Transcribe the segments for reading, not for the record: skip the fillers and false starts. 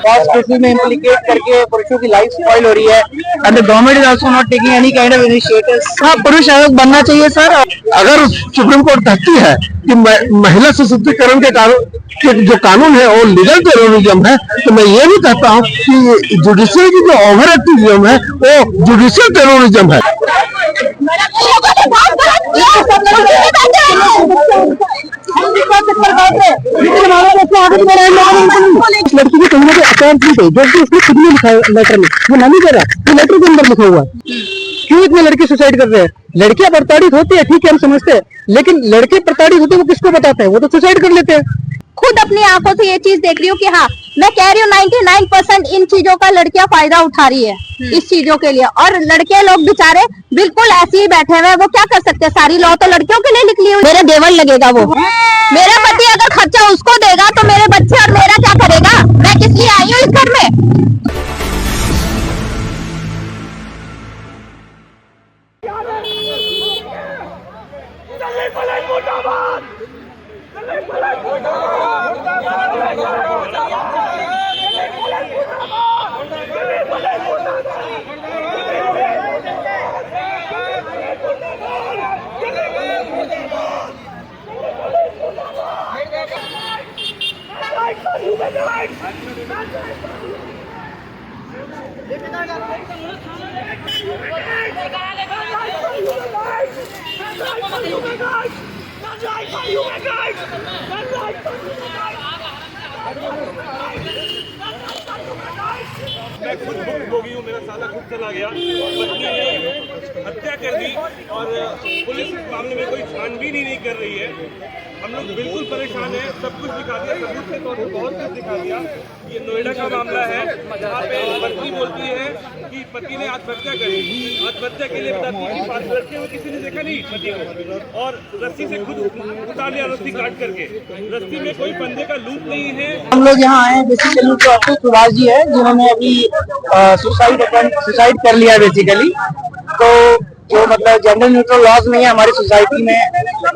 False cases में implicate करके पुरुषों की लाइफ स्पॉइल हो रही है and the government is also not taking any kind of initiatives. हाँ, पुरुष आयोग बनना चाहिए सर। अगर सुप्रीम कोर्ट कहती है कि महिला सशक्तिकरण के जो कानून है वो लीगल टेररिज्म है, तो मैं ये भी कहता हूँ कि जुडिशियल की जो ओवर एक्टिविज्म है वो जुडिशियल टेररिज्म है। लड़की की कहीं ना कहीं अकाउंट नहीं जो कि उसने खुद में लिखा है लेटर में, वो नहीं कर रहा, वो लेटर के अंदर लिखा हुआ है। क्यों इतने लड़के सुसाइड कर रहे हैं? लड़कियां प्रताड़ित होती है, ठीक है, हम समझते हैं, लेकिन लड़के प्रताड़ित होते हैं वो किसको बताते हैं? वो तो सुसाइड कर लेते हैं। खुद अपनी आंखों से ये चीज देख रही हूँ कि हाँ, मैं कह रही हूँ 99% इन चीजों का लड़कियां फायदा उठा रही है इस चीजों के लिए, और लड़के लोग बेचारे बिल्कुल ऐसे ही बैठे हुए हैं। वो क्या कर सकते हैं? सारी लॉ तो लड़कियों के लिए निकली हुई। मेरे देवर लगेगा वो, मेरा पति अगर खर्चा उसको देगा तो मेरे बच्चे और मेरा क्या करेगा? मैं किस लिए आई हूँ इस घर में? मैं खुद भुक्तभोगी हूँ, मेरा साला खुद चला गया, पत्नी ने हत्या कर दी और पुलिस इस मामले में कोई छानबीन ही नहीं कर रही है। हम लोग बिल्कुल परेशान हैं, सब कुछ दिखा दिया, सबूत के तौर पर बहुत कुछ दिखा दिया। ये नोएडा का मामला है जहाँ पे पत्नी बोलती है कि पति ने आत्महत्या करी। आत्महत्या के लिए बताती है कि 5 लड़के हुए, किसी ने देखा नहीं पति को, और रस्सी से खुद उतार लिया, रस्सी काट करके। रस्सी में कोई बंदे का लूप नहीं है। हम लोग यहाँ आए बेसिकली तो अतुल सुभाष जी है जिन्होंने अभी सुसाइड कर लिया बेसिकली। तो जो मतलब जेंडर न्यूट्रल लॉज नहीं है हमारी सोसाइटी में,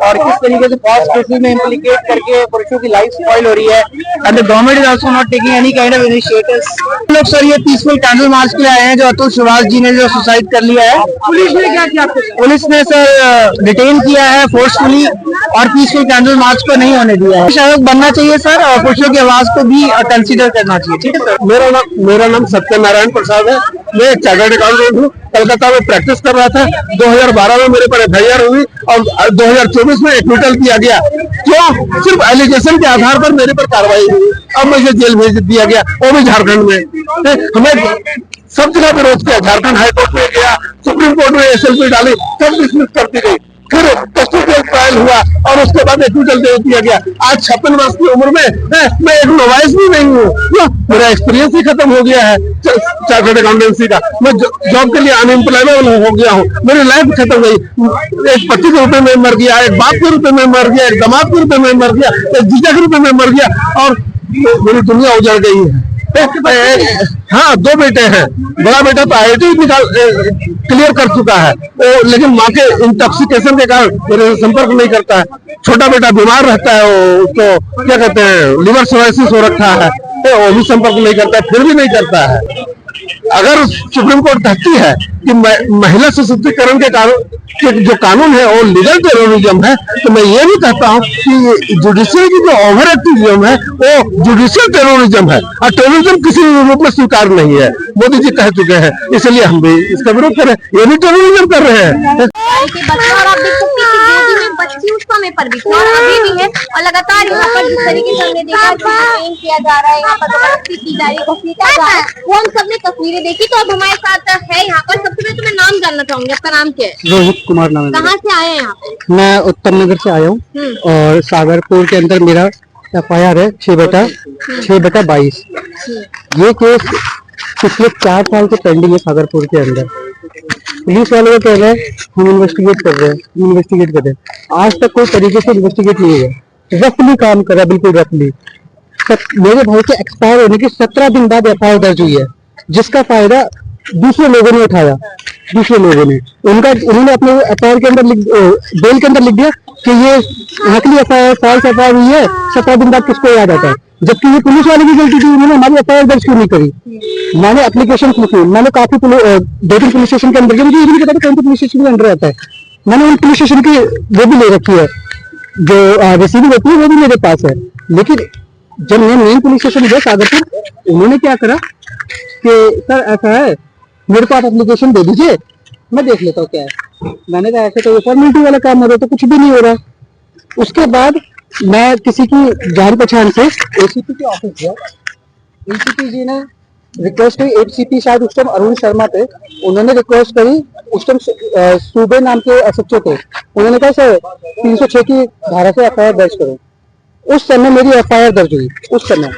और किस तरीके से फॉल्स केसेस में इम्प्लीकेट करके पुरुषों की लाइफ स्पॉइल हो रही है and the government is also not taking any kind of initiatives. हम लोग सर ये पीसफुल कैंडल मार्च के लिए आए हैं जो अतुल सुभाष जी ने जो सुसाइड कर लिया है। पुलिस ने क्या किया? पुलिस ने सर डिटेन किया है फोर्सफुली और पीसफुल कैंडल मार्च को नहीं होने दिया है। पुरुष आयोग बनना चाहिए सर और पुरुषों की आवाज को भी कंसिडर करना चाहिए। ठीक है सर। मेरा नाम सत्यनारायण प्रसाद है, मैं एक चार्टर्ड अकाउंटेंट हूँ। कलकत्ता में प्रैक्टिस कर रहा था। 2012 में मेरे पर FIR हुई और 2024 में एक्विटल किया गया। क्यों? सिर्फ एलिगेशन के आधार पर मेरे पर कार्रवाई हुई। अब मुझे जेल भेज दिया गया, वो भी झारखंड में। हमें सब जगह विरोध किया, झारखंड हाईकोर्ट में गया, सुप्रीम कोर्ट में SLP डाली, सब डिसमिस करती गई। फिर कस्टोडियल ट्रायल हुआ और उसके बाद एक्विटल दे दिया गया। आज 56 वर्ष की उम्र में मैं एक नोवाइस भी नहीं हूँ, मेरा एक्सपीरियंस ही खत्म हो गया है चार्टर्ड अकाउंटेंसी का। मैं जॉब के लिए अनएम्प्लॉयमेबल हो गया हूँ, मेरी लाइफ खत्म गई। एक पति के रूप में मर गया, एक बाप के रूप में मर गया, एक दामाद के रूप में मर गया, एक जीजा के रूप में मर गया, और मेरी दुनिया उजड़ गई है। हाँ, 2 बेटे हैं। बड़ा बेटा तो IIT क्लियर कर चुका है, लेकिन माँ के इंटॉक्सिकेशन के कारण मेरे संपर्क नहीं करता है। छोटा बेटा बीमार रहता है, उसको क्या कहते हैं लिवर सिरोसिस हो रखा है, तो वो भी संपर्क नहीं करता है, फिर भी नहीं करता है। अगर सुप्रीम कोर्ट कहती है कि महिला सशक्तिकरण के जो कानून है वो लीगल टेररिज्म है, तो मैं ये भी कहता हूँ कि जुडिशियल की जो ओवर एक्टिविज्म है वो जुडिशियल टेररिज्म है, और टेररिज्म किसी रूप में स्वीकार नहीं है। मोदी जी कह चुके हैं, इसलिए हम भी इसका विरोध करें। ये भी टेररिज्म कर रहे हैं। बच्ची उस समय पर भी और अभी भी है, और लगातार यहाँ पर जिस तरीके से हमने देखा किया जा रहा है, यहाँ पर जबरदस्ती की जा रही है, घसीटा जा रहा है, वो हम सबने तस्वीरें देखी। तो अब हमारे साथ है यहाँ पर, सबसे पहले तो मैं नाम जानना चाहूंगी, आपका नाम क्या है? रोहित कुमार नाम है। कहाँ से आए हैं यहाँ पे? मैं उत्तम नगर से आया हूँ और सागरपुर के अंदर मेरा FIR है 6/22। ये केस पिछले 4 साल से पेंडिंग है सागरपुर के अंदर। पुलिस वालों को कह रहे हैं हम इन्वेस्टिगेट कर रहे हैं, आज तक कोई तरीके से इन्वेस्टिगेट नहीं हुआ। रफली काम करा, बिल्कुल रफली। मेरे भाई के एक्सपायर होने के 17 दिन बाद FIR दर्ज हुई है, जिसका फायदा दूसरे लोगों ने उठाया। उन्होंने अपने FIR के अंदर बेल के अंदर लिख दिया कि ये नकली FIR फॉल्स FIR हुई है, 17 दिन बाद किसको याद आता है, जबकि ये पुलिस वाले की गलती थी, उन्होंने हमारी FIR दर्ज क्यों नहीं करी। मैंने एप्लीकेशन लिखी, मैंने काफी 2-3 पुलिस स्टेशन के अंदर, मुझे ये भी नहीं पता था कौन सा पुलिस स्टेशन के अंदर आता है, मैंने उन पुलिस स्टेशन की वो भी ले रखी है, जो रिसीविंग होती है वो भी मेरे पास है। लेकिन जब मैं मेन पुलिस स्टेशन गया सागरपुर, उन्होंने क्या करा कि सर ऐसा है, मेरे को आप एप्लीकेशन दे दीजिए, मैं देख लेता हूँ क्या है। मैंने कहा ऐसे तो फॉर्मेलिटी वाला काम हो रहा है, तो कुछ भी नहीं हो रहा। उसके बाद मैं किसी की जान पहचान से ACP के ऑफिस गया, ACP जी ने रिक्वेस्ट करी, ACP शायद उस टाइम अरुण शर्मा थे, उन्होंने रिक्वेस्ट करी, उस टाइम सूबे नाम के SHO थे, उन्होंने कहा सर 306 की धारा से FIR दर्ज करो। उस समय मेरी FIR दर्ज हुई उस समय।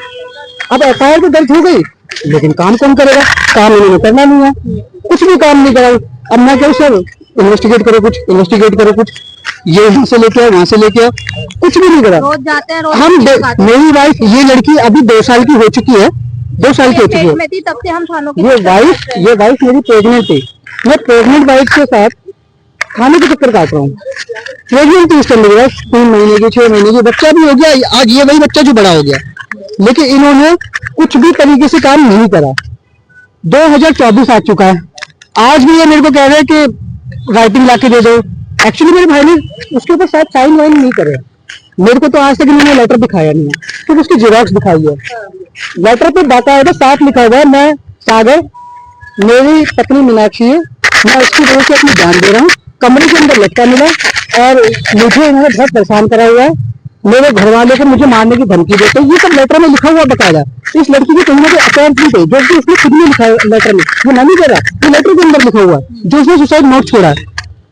अब FIR तो दर्ज हो गई, लेकिन काम कौन करेगा, काम इन्होंने करना नहीं है, कुछ भी काम नहीं करा। अब मैं कहूँ सर इन्वेस्टिगेट करो कुछ, इन्वेस्टिगेट करो कुछ, ये यहाँ से लेके आओ, वहां से लेके आओ, कुछ भी नहीं करा। रोज जाते हैं, रोज हम मेरी वाइफ, ये लड़की अभी 2 साल की हो चुकी है, 2 साल की हो चुकी है, में थी तब से हम थानों की ये वाइफ मेरी प्रेग्नेंट थी, मैं प्रेग्नेंट वाइफ के साथ खाने के चक्कर काट रहा हूँ। प्रेग्नेंट थी उस टाइम मेरे पास, 3 महीने की 6 महीने की, बच्चा भी हो गया, आज ये वही बच्चा जो बड़ा हो गया, लेकिन इन्होंने कुछ भी तरीके से काम नहीं करा। 2024 आ चुका है, आज भी ये मेरे को कह रहे हैं कि राइटिंग ला के दे दो। एक्चुअली मेरे भाई ने उसके ऊपर शायद साइन वाइन नहीं करे, मेरे को तो आज तक इन्होंने लेटर दिखाया नहीं है, सिर्फ उसकी जेरॉक्स दिखाई है। लेटर पे बाकायदा साफ लिखा हुआ है, मैं सागर, मेरी पत्नी मीनाक्षी है, मैं उसकी वजह से अपनी जान दे रहा हूँ, कमरे के अंदर लटका मिला और मुझे इन्होंने बहुत परेशान करा हुआ है, मेरे घर वाले को मुझे मारने की धमकी देते, ये सब लेटर में लिखा हुआ बकायदा। इस लड़की की कहीं ना कहीं अकाउंट नहीं थे, जो कि उसने खुद में लिखा है लेटर में, वो नहीं कह रहा, ये लेटर के अंदर लिखा हुआ है, जो उसने सुसाइड नोट छोड़ा है।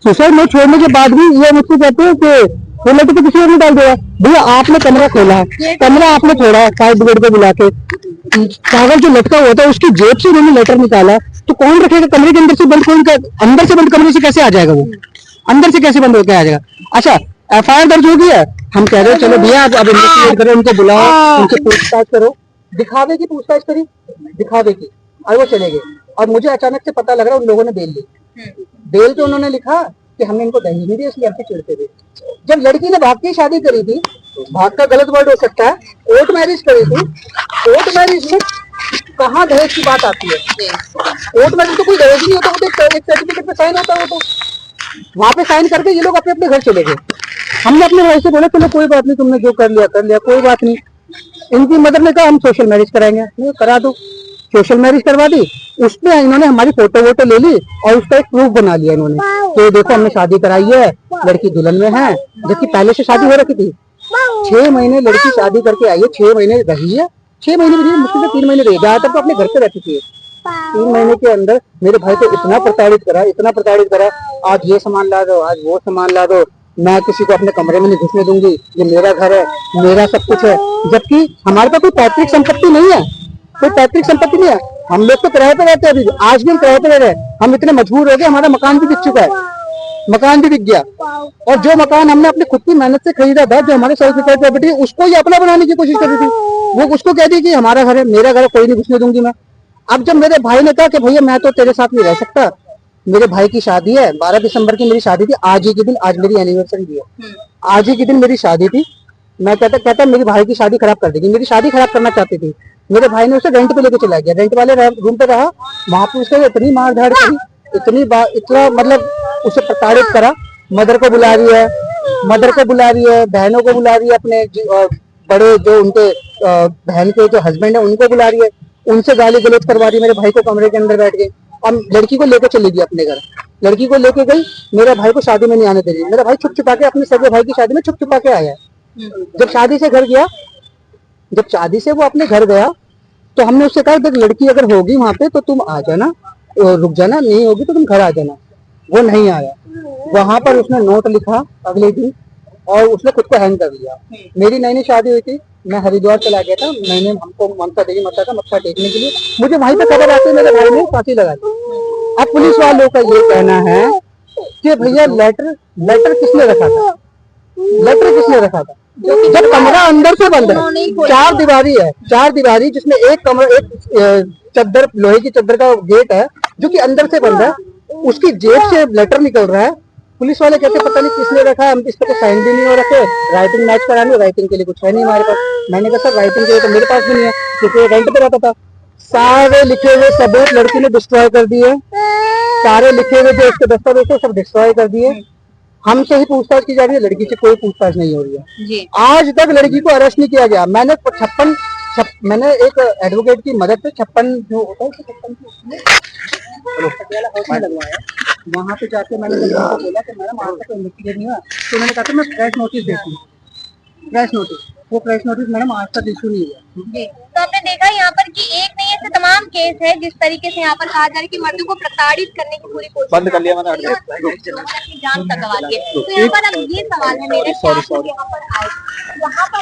सुसाइड नोट छोड़ने के बाद भी ये मुझसे कहते हैं कि वो लेटर तो किसी और ने डाल दिया। भैया आपने कमरा खोला है, कमरा आपने छोड़ा है, फायर ब्रिगेड को बुला के, कागज जो लटका हुआ था उसकी जेब से उन्होंने लेटर निकाला, तो कौन रखेगा कमरे के अंदर से बंद, कौन अंदर से बंद कमरे से कैसे आ जाएगा, वो अंदर से कैसे बंद होकर आ जाएगा। अच्छा FIR दर्ज हो गया, हम कह रहे हैं चलो भैया अब इन्वेस्टिगेट करो, उनको बुलाओ, उनसे पूछताछ करो, दिखावे की पूछताछ करी, दिखावे की, और वो चले गए। और मुझे अचानक से पता लग रहा है उन लोगों ने बेल ली, बेल पे उन्होंने लिखा कि हमने इनको दहेज नहीं दिया इसलिए हमसे चिढ़ते थे। जब लड़की ने भाग की शादी करी थी, भाग का गलत वर्ड हो सकता है, कोर्ट मैरिज करी थी, कोर्ट मैरिज में कहाँ दहेज की बात आती है, कोर्ट मैरिज तो कोई दहेज नहीं होता, वो तो एक सर्टिफिकेट पे साइन होता है, वो तो वहां पे साइन करके ये लोग अपने अपने घर चले गए। हमने अपने भाई से बोला चलो कोई बात नहीं, तुमने जो कर लिया कोई बात नहीं। इनकी मदर ने कहा हम सोशल मैरिज कराएंगे, करा दो, सोशल मैरिज करवा दी, उसमें इन्होंने हमारी फोटो वोटो ले ली और उसका एक प्रूफ बना लिया इन्होंने, तो देखो हमने शादी कराई है, लड़की दुल्हन में है, जबकि पहले से शादी हो रखी थी। 6 महीने लड़की शादी करके आई है, 6 महीने रही है, 6 महीने भी मुश्किल से 3 महीने रही, ज्यादातर तो अपने घर पे रहती थी। 3 महीने के अंदर मेरे भाई को इतना प्रताड़ित करा, इतना प्रताड़ित करा, आज ये सामान ला दो, आज वो सामान ला दो, मैं किसी को अपने कमरे में नहीं घुसने दूंगी, ये मेरा घर है, मेरा सब कुछ है, जबकि हमारे पास कोई पैतृक संपत्ति नहीं है, कोई पैतृक संपत्ति नहीं है। हम लोग तो किराए पे रहते हैं, अभी आज भी हम किराए पे रह रहे हैं, हम इतने मजबूर हो गए, हमारा मकान भी बिक चुका है, मकान भी बिक गया, और जो मकान हमने अपने खुद की मेहनत से खरीदा था, जो हमारे सर्टिफिकेट प्रॉपर्टी, उसको ये अपना बनाने की कोशिश कर रही थी, वो उसको कह दी कि हमारा घर है, मेरा घर है, कोई नहीं घुसने दूंगी मैं। अब जब मेरे भाई ने कहा कि भैया मैं तो तेरे साथ नहीं रह सकता, मेरे भाई की शादी है, 12 दिसंबर की मेरी शादी थी, आज ही के दिन, आज मेरी एनिवर्सरी भी है, आज ही के दिन मेरी शादी थी, मैं कहता मेरी भाई की शादी खराब कर देगी, मेरी शादी खराब करना चाहती थी, मेरे भाई ने उसे रेंट पे लेके चला गया, रेंट वाले रूम पे रहा, वहां पे उसने इतनी मार धाड़ करी, इतना मतलब उसे प्रताड़ित करा, मदर को बुला रही है, बहनों को बुला रही है, अपने बड़े जो उनके बहन के जो हस्बैंड है उनको बुला रही है, उनसे गाली गलौज करवा रही है, मेरे भाई को कमरे के अंदर बैठ गई, और लड़की को लेकर चली गई अपने घर, लड़की को लेके गई, मेरे भाई को शादी में नहीं आने दे रही, मेरा भाई छुप छुपा के अपने सगे भाई की शादी में छुप छुपा के आया है। जब शादी से वो अपने घर गया, तो हमने उससे कहा देख लड़की अगर होगी वहां पे तो तुम आ जाना, रुक जाना, नहीं होगी तो तुम घर आ जाना, वो नहीं आया, वहां पर उसने नोट लिखा अगले दिन और उसने खुद को हैंग कर लिया। मेरी नई नई शादी हुई थी, मैं हरिद्वार चला गया था, मैंने हमको ममता देवी माता का मत्था टेकने के लिए, मुझे वहीं पे खबर आती मेरे भाई ने फांसी लगा दी। अब पुलिस वालों का ये कहना है कि भैया लेटर किसने रखा था, जब कमरा अंदर से बंद है, 4 दीवारी जिसमें एक कमरा, एक चद्दर, लोहे की चद्दर का गेट है जो कि अंदर से बंद है, उसकी जेब से लेटर निकल रहा है, पुलिस वाले कहते पता नहीं किसने रखा है, हम इस पर साइन भी नहीं हो रखे, राइटिंग मैच करानी, राइटिंग के लिए कुछ है नहीं हमारे पास। मैंने कहा सर राइटिंग के लिए तो मेरे पास भी नहीं है, क्योंकि रेंट पे रहता था। सारे लिखे हुए सबूत लड़की ने डिस्ट्रॉय कर दिए, सारे लिखे हुए जो उसके दस्तावेज थे सब डिस्ट्रॉय कर दिए। हमसे ही पूछताछ की जा रही है, लड़की से कोई पूछताछ नहीं हो रही है जी। आज तक लड़की को अरेस्ट नहीं किया गया। मैंने एक एडवोकेट की मदद से 56 जो होता है 56 लगवाया, वहां पे जाके मैंने उनको बोला कि मैडम आज तक इन्वेस्टिगेट नहीं हुआ, तो मैंने कहा था मैं फ्रेश नोटिस देती हूँ, फ्रेश नोटिस। वो फ्रेश नोटिस मैडम आज तक इशू नहीं हुआ। जी। तो आपने देखा यहाँ पर कि एक नहीं ऐसे तमाम केस है जिस तरीके से यहाँ पर कहा जा रहा है कि मर्दों को प्रताड़ित करने की पूरी कोशिश बंद कर लिया मैंने जान तक गवा दी है। तो यहाँ पर अब ये सवाल है मेरे कि आप लोग यहाँ पर आए, यहाँ पर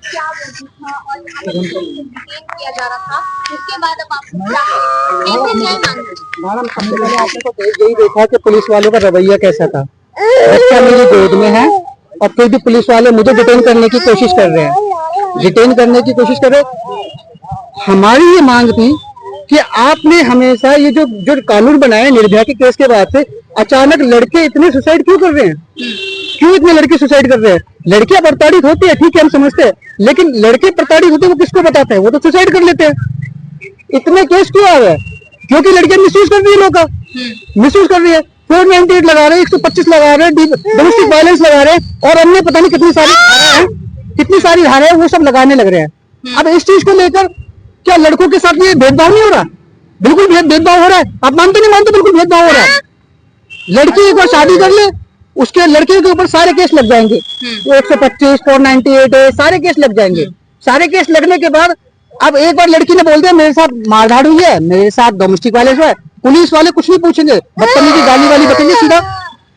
क्या वजह था और यहाँ पर डिटेन किया जा रहा था, उसके बाद अब आपको क्या कैसे न्याय मांगे? मैडम सबसे पहले आपने तो यही देखा कि पुलिस वालों का रवैया कैसा था। बच्चा मेरी गोद में है और फिर भी पुलिस वाले मुझे डिटेन करने की कोशिश कर रहे हैं, डिटेन करने की कोशिश कर रहे हैं। हमारी ये मांग थी कि आपने हमेशा ये जो कानून बनाया निर्भया के केस के बाद से अचानक लड़के इतने सुसाइड क्यों कर रहे हैं, क्यों इतने लड़के सुसाइड कर रहे हैं? लड़कियां प्रताड़ित होती है ठीक है, हम समझते हैं, लेकिन लड़के प्रताड़ित होते हैं वो किसको बताते हैं? वो तो सुसाइड कर लेते हैं। इतने केस क्यों आ रहे हैं? क्योंकि लड़कियां मिसयूज कर रही है, लोग का मिसयूज कर रही है। 498 लगा रहे हैं, 125 लगा रहे हैं, डोमेस्टिक वायलेंस लगा रहे हैं, और अन्य पता नहीं कितनी सारी धाराएं हैं वो सब लगाने लग रहे हैं। अब इस चीज को लेकर क्या लड़कों के साथ ये भेदभाव नहीं हो रहा? बिल्कुल भेदभाव हो रहा है। आप मानते नहीं मानते, बिल्कुल भेदभाव हो रहा है। लड़की एक बार शादी कर ले, उसके लड़के के ऊपर सारे केस लग जाएंगे, 125, 498 सारे केस लग जाएंगे। सारे केस लगने के बाद अब एक बार लड़की ने बोल दिया मेरे साथ मारधाड़ हुई है, मेरे साथ डोमेस्टिक वायलेंस हुआ है, पुलिस वाले कुछ नहीं पूछेंगे, बदतमीजी गाली वाली बतेंगे, सीधा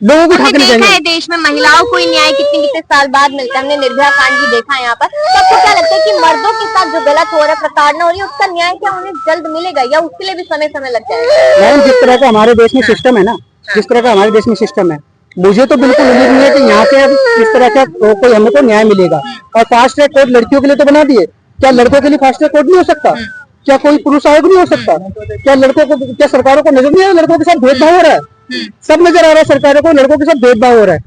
लोगों को उठाकर ले जाएंगे। देखा है देश में महिलाओं को न्याय कितने साल बाद मिलता है, हमने निर्भया कांड भी देखा है यहाँ पर। तो आपको क्या लगता है कि मर्दों के साथ जो गलत हो रहा है, प्रताड़ना हो रही है, उसका न्याय क्या उन्हें जल्द मिलेगा या उसके लिए भी समय लग जाएगा? मैम जिस तरह का हमारे देश में सिस्टम है ना, जिस तरह का हमारे देश में सिस्टम है, मुझे तो बिल्कुल उम्मीद नहीं है कि यहाँ से अब इस तरह का कोई हमें को न्याय मिलेगा। और फास्ट ट्रैक कोर्ट लड़कियों के लिए तो बना दिए, क्या लड़कों के लिए फास्ट ट्रैक कोर्ट नहीं हो सकता? क्या कोई पुरुष आयोग नहीं हो सकता? क्या लड़कों को, क्या सरकारों को नजर नहीं आ रहा लड़कों के साथ भेदभाव हो रहा है? सब नजर आ रहा है सरकारों को, लड़कों के साथ भेदभाव हो रहा है।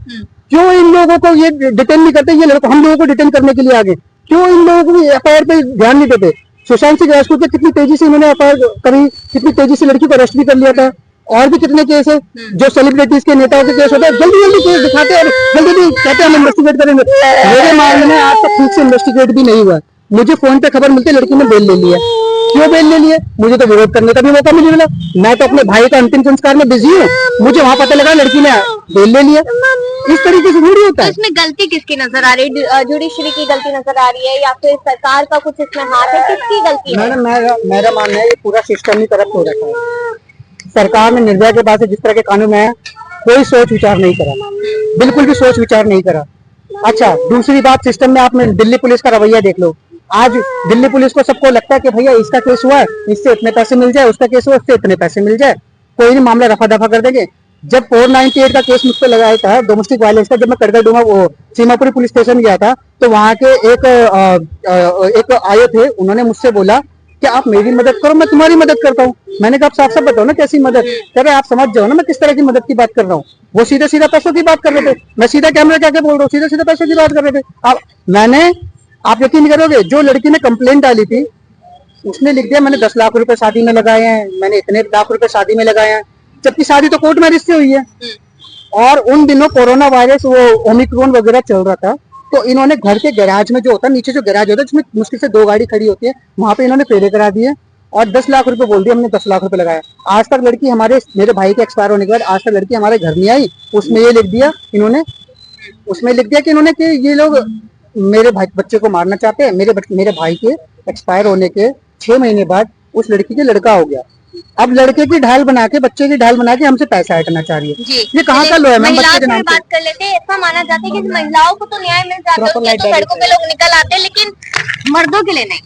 क्यों इन लोगों को ये डिटेन नहीं करते? ये लड़कों हम लोगों को डिटेन करने के लिए आगे क्यों इन लोगों को एफआईआर पे ध्यान नहीं देते? सुशांत सिंह राजपूत पे कितनी तेजी से इन्होंने एफआईआर करी, कितनी तेजी से लड़की को अरेस्ट भी कर लिया था। और भी कितने केस है जो सेलिब्रिटीज के नेताओं के केस होते हैं, जल्दी केस दिखाते हैं और जल्दी कहते हैं हम इन्वेस्टिगेट करेंगे। मेरे मामले में आज तक ठीक से इन्वेस्टिगेट भी नहीं हुआ। मुझे फोन पे खबर मिलती है लड़की ने बेल ले लिया। क्यों बेल ले लिए? मुझे तो विरोध करने का भी मौका नहीं मिला। मैं तो अपने भाई का अंतिम संस्कार में बिजी हूँ, मुझे वहाँ पता लगा लड़की ने बेल ले लिया। इस तरीके से थोड़ी होता है। इसमें गलती किसकी नजर आ रही है? जुडिशरी की गलती नजर आ रही है या फिर सरकार का कुछ इसमें हाथ है? किसकी गलती है? मैडम मेरा मानना है पूरा सिस्टम ही करप्ट हो रखा है। सरकार ने निर्भया के बाद से जिस तरह के कानून आया, कोई सोच विचार नहीं करा, बिल्कुल भी सोच विचार नहीं करा। अच्छा, दूसरी बात, सिस्टम में आपने दिल्ली पुलिस का रवैया देख लो। आज दिल्ली पुलिस को सबको लगता है कि भैया इसका केस हुआ है, इससे इतने पैसे मिल जाए, उसका केस हुआ इससे इतने पैसे मिल जाए, कोई नहीं मामला रफा दफा कर देंगे। जब 498 का केस मुझ पर लगाया था डोमेस्टिक वायलेंस का, जब मैं करगल डूमा वो सीमापुरी पुलिस स्टेशन गया था, तो वहाँ के एक आए थे, उन्होंने मुझसे बोला कि आप मेरी मदद करो, मैं तुम्हारी मदद करता हूँ। मैंने कहा आप साफ साफ बताओ ना कैसी मदद? कह रहे आप समझ जाओ ना मैं किस तरह की मदद की बात कर रहा हूँ। वो सीधा सीधा पैसों की बात कर रहे थे, मैं सीधा कैमरा क्या बोल रहा हूँ, सीधा सीधा पैसों की बात कर रहे थे। आप यकीन नहीं करोगे, जो लड़की ने कंप्लेंट डाली थी उसने लिख दिया मैंने 10 लाख रुपए शादी में लगाए हैं, मैंने इतने लाख रुपए शादी में लगाए हैं, जबकि शादी तो कोर्ट मैरिज से हुई है। और उन दिनों कोरोना वायरस वो ओमिक्रॉन वगैरह चल रहा था, तो इन्होंने घर के गैराज में जो होता है, नीचे जो गैराज होता है जिसमें मुश्किल से 2 गाड़ी खड़ी होती है, वहां पे इन्होंने फेरे करा दिए और 10 लाख रुपए बोल दिए, हमने 10 लाख रुपए लगाया। आज तक लड़की मेरे भाई के एक्सपायर होने के बाद आज तक लड़की हमारे घर नहीं आई। उसमें ये लिख दिया इन्होंने, कि ये लोग मेरे भाई बच्चे को मारना चाहते हैं। मेरे भाई के एक्सपायर होने के 6 महीने बाद उस लड़की के लड़का हो गया। अब लड़के की ढाल बना के, बच्चे की ढाल बना के हमसे पैसा हटना चाह रही है। ये कहाँ का लो है? महिलाओं से बात कर लेते हैं। ऐसा माना जाता है कि महिलाओं को तो न्याय मिल जाता है, तो सड़कों पे लोग निकल आते हैं, लेकिन मर्दों के लिए नहीं।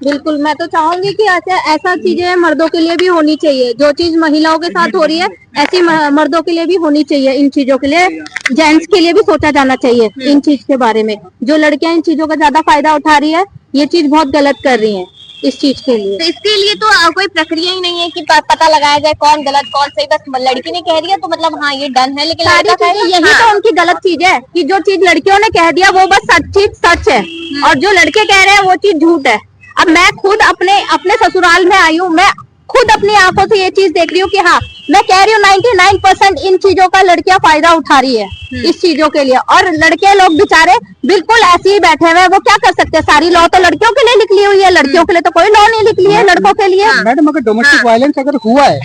बिल्कुल, मैं तो चाहूंगी कि ऐसा चीजें मर्दों के लिए भी होनी चाहिए। जो चीज महिलाओं के साथ हो रही है ऐसी मर्दों के लिए भी होनी चाहिए। इन चीजों के लिए जेंट्स के लिए भी सोचा जाना चाहिए इन चीज के बारे में। जो लड़कियां इन चीजों का ज्यादा फायदा उठा रही है, ये चीज बहुत गलत कर रही है। इस चीज के लिए। तो इसके लिए तो कोई प्रक्रिया ही नहीं है कि पता लगाया जाए कौन गलत कौन सही, बस लड़की ने कह दिया तो मतलब हाँ ये डन है, लेकिन सारी लड़का चीजें कहेगा यही हाँ। तो उनकी गलत चीज है कि जो चीज लड़कियों ने कह दिया वो बस सच चीज सच है और जो लड़के कह रहे हैं वो चीज झूठ है। अब मैं खुद अपने अपने ससुराल में आई हूँ, मैं खुद अपनी आंखों से ये चीज देख रही हूँ कि हाँ मैं कह रही हूँ 99% इन चीजों का लड़कियां फायदा उठा रही है इस चीजों के लिए। और लड़के लोग बेचारे बिल्कुल ऐसे ही बैठे हुए हैं, वो क्या कर सकते हैं? सारी लॉ तो लड़कियों के लिए निकली हुई है, लड़कियों के लिए तो कोई लॉ नहीं निकली है लड़कों के लिए। मैडम अगर डोमेस्टिक वायलेंस अगर हुआ है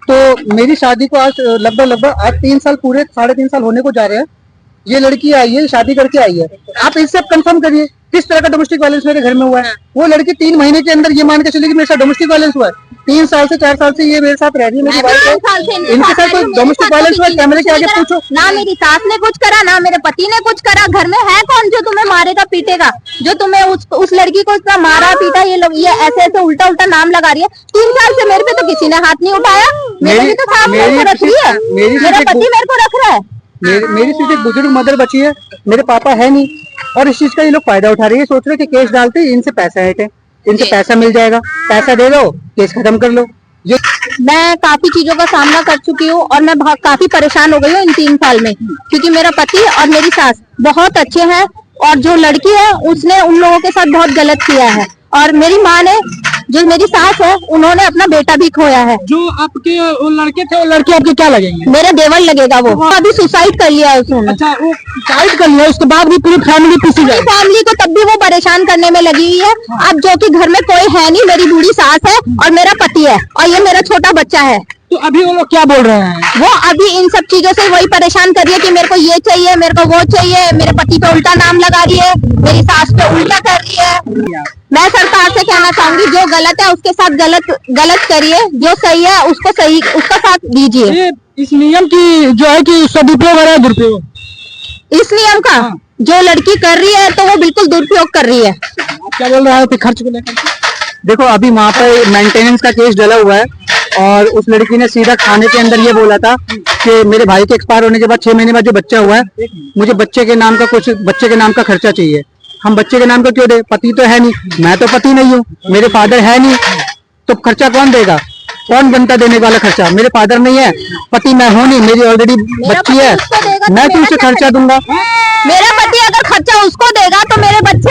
तो मेरी शादी को आज लगभग आज 3 साल पूरे 3.5 साल होने को जा रहे हैं। ये लड़की आई है, शादी करके आई है, आप इससे कंफर्म करिए किस तरह का डोमेस्टिक वायलेंस मेरे घर में हुआ है। वो लड़की 3 महीने के अंदर ये मान के चली कि मेरे साथ डोमेस्टिक वायलेंस हुआ है। 3 साल से 4 साल से ये मेरे साथ रह रही है, मेरी वाइफ है, इनके साथ कोई डोमेस्टिक वायलेंस हुआ कैमरे के आगे पूछो। ना मेरी सास ने कुछ करा, ना मेरे पति ने कुछ करा। घर में है कौन जो तुम्हें मारेगा पीटेगा, जो तुम्हें उस लड़की को इतना मारा पीटा, ये लोग ये ऐसे ऐसे उल्टा उल्टा नाम लगा रही है। 3 साल से मेरे पे तो किसी ने हाथ नहीं उठाया, मेरे भी तो सामने मेरे को रख रही है, मेरा पति मेरे को रख रहा है। मेरी सिर्फ एक बुजुर्ग मदर बची है, मेरे पापा है नहीं, और इस चीज का ये लोग फायदा उठा रहे हैं। सोच रहे कि केस डालते इनसे पैसा हटे, इनसे पैसा मिल जाएगा, पैसा दे दो केस खत्म कर लो। जो मैं काफी चीजों का सामना कर चुकी हूँ और मैं काफी परेशान हो गई हूँ इन 3 साल में, क्योंकि मेरा पति और मेरी सास बहुत अच्छे हैं और जो लड़की है उसने उन लोगों के साथ बहुत गलत किया है। और मेरी माँ ने, जो मेरी सास है, उन्होंने अपना बेटा भी खोया है। जो आपके वो लड़के थे, वो लड़के आपके क्या लगेंगे? मेरे देवर लगेगा वो, अभी सुसाइड कर लिया उसने। अच्छा, वो सुसाइड कर लिया, उसके बाद भी पूरी फैमिली पीछे जाए। फैमिली को तब भी वो परेशान करने में लगी हुई है। अब जो कि घर में कोई है नहीं, मेरी बूढ़ी सास है और मेरा पति है और ये मेरा छोटा बच्चा है। तो अभी वो लोग क्या बोल रहे हैं? वो अभी इन सब चीजों से वही परेशान कर रही है कि मेरे को ये चाहिए, मेरे को वो चाहिए, मेरे पति पे उल्टा नाम लगा रही है, मेरी सास पे उल्टा कर रही है। मैं सरकार से कहना चाहूंगी, जो गलत है उसके साथ गलत करिए, जो सही है उसको सही, उसका साथ दीजिए। इस नियम की जो है कि सदुपयोग है दुरुपयोग, इस नियम का जो लड़की कर रही है तो वो बिल्कुल दुरुपयोग कर रही है। क्या बोल रहा है खर्च को लेकर? देखो अभी वहाँ पर मेंटेनेंस का केस डला हुआ है और उस लड़की ने सीधा खाने के अंदर ये बोला था कि मेरे भाई के एक्सपायर होने के बाद 6 महीने बाद जो बच्चा हुआ है, मुझे बच्चे के नाम का खर्चा चाहिए। हम बच्चे के नाम का क्यों दे? पति तो है नहीं, मैं तो पति नहीं हूँ, मेरे फादर है नहीं, तो खर्चा कौन देगा? कौन बनता देने वाला खर्चा? मेरे फादर नहीं है, पति मैं हूँ नहीं, मेरी ऑलरेडी बच्ची है, मैं तो उसे खर्चा दूंगा। मेरा पति अगर खर्चा उसको देगा तो मेरे बच्चे